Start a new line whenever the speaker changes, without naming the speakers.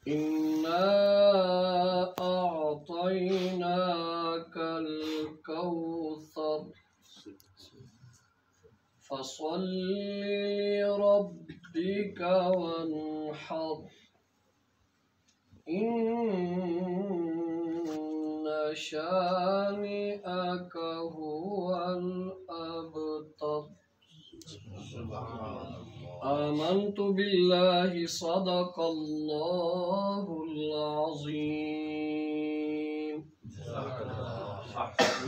إنا أعطيناك الكوثر فصل لربك وانحر إن شانئك هو الأبتر. آمنت بالله صدق الله العظيم.